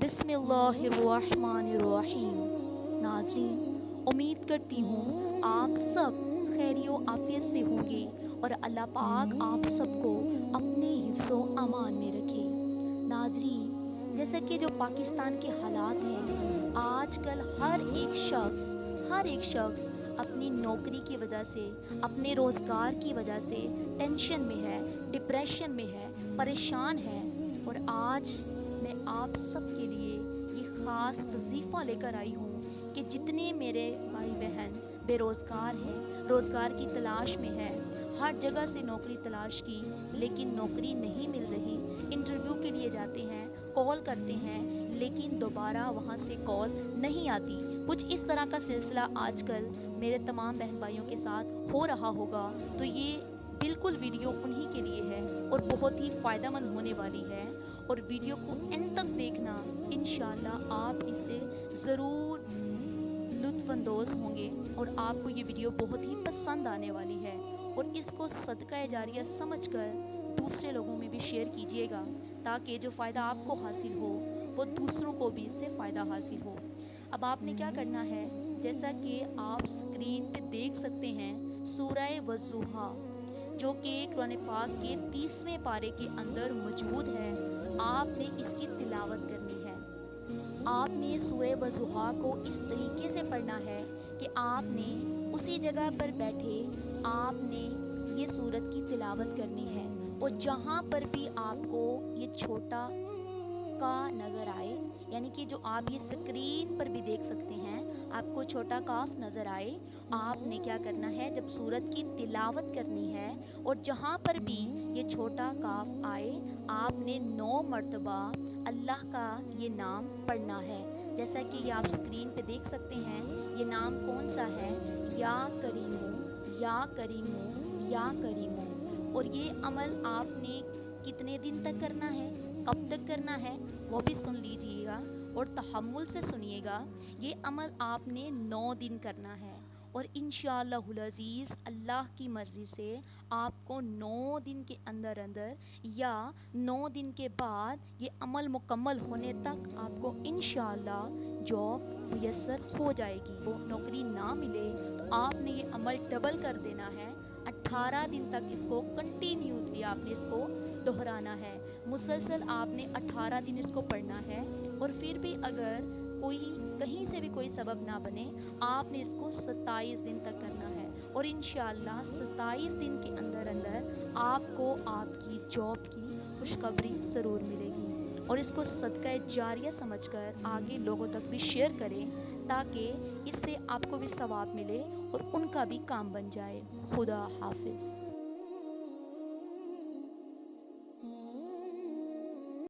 बिस्मिल्लाहिर्रहमानिर्रहीम। नाज़रीन, उम्मीद करती हूँ आप सब खैरियो आफियत से होंगे और अल्लाह पाक आप सबको अपने हिफ्ज़ो अमान में रखे। नाज़रीन, जैसा कि जो पाकिस्तान के हालात हैं, आजकल हर एक शख्स अपनी नौकरी की वजह से, अपने रोज़गार की वजह से टेंशन में है, डिप्रेशन में है, परेशान है। और आज मैं आप सब के लिए ये ख़ास वजीफ़ा लेकर आई हूँ कि जितने मेरे भाई बहन बेरोज़गार हैं, रोज़गार की तलाश में हैं, हर जगह से नौकरी तलाश की लेकिन नौकरी नहीं मिल रही, इंटरव्यू के लिए जाते हैं, कॉल करते हैं लेकिन दोबारा वहाँ से कॉल नहीं आती। कुछ इस तरह का सिलसिला आजकल मेरे तमाम बहन भाइयों के साथ हो रहा होगा। तो ये बिल्कुल वीडियो उन्हीं के लिए है और बहुत ही फ़ायदेमंद होने वाली है। और वीडियो को एंड तक देखना, इंशाल्लाह आप इससे ज़रूर लुत्फ़अंदोज़ होंगे और आपको ये वीडियो बहुत ही पसंद आने वाली है। और इसको सदका जारिया समझकर दूसरे लोगों में भी शेयर कीजिएगा ताकि जो फ़ायदा आपको हासिल हो वो दूसरों को भी इससे फ़ायदा हासिल हो। अब आपने क्या करना है, जैसा कि आप स्क्रीन पे देख सकते हैं, सूरह वज़्ज़ुहा जो कि कुरान पाक के 30वें पारे के अंदर मौजूद है, आपने इसकी तिलावत करनी है। आपने सूरह वज़ुहा को इस तरीके से पढ़ना है कि आपने उसी जगह पर बैठे आपने ये सूरत की तिलावत करनी है। और जहाँ पर भी आपको ये छोटा का नज़र आए, यानी कि जो आप ये स्क्रीन पर भी देख सकते हैं, आपको छोटा काफ नज़र आए, आपने क्या करना है, जब सूरत की तिलावत करनी है और जहाँ पर भी ये छोटा काफ आए, आपने 9 मरतबा अल्लाह का ये नाम पढ़ना है। जैसा कि ये आप स्क्रीन पे देख सकते हैं, ये नाम कौन सा है, या करीमो या करीमो या करीमो। और ये अमल आपने कितने दिन तक करना है, कब तक करना है, वो भी सुन लीजिएगा और तहम्मुल से सुनिएगा। ये अमल आपने 9 दिन करना है और इंशाअल्लाहुल अज़ीज़ अल्लाह की मर्ज़ी से आपको 9 दिन के अंदर अंदर या 9 दिन के बाद ये अमल मुकम्मल होने तक आपको इंशाअल्लाह जॉब मुयस्सर हो जाएगी। वो नौकरी ना मिले तो आपने ये अमल डबल कर देना है। 18 दिन तक इसको कंटिन्यूसली आपने इसको दोहराना है। मुसलसल आपने 18 दिन इसको पढ़ना है। और फिर भी अगर कोई कहीं से भी कोई सबब ना बने, आपने इसको 27 दिन तक करना है और इंशाअल्लाह 27 दिन के अंदर अंदर आपको आपकी जॉब की खुशखबरी ज़रूर मिलेगी। और इसको सदका जारिया समझकर आगे लोगों तक भी शेयर करें ताकि इससे आपको भी सवाब मिले और उनका भी काम बन जाए। खुदा हाफिज़।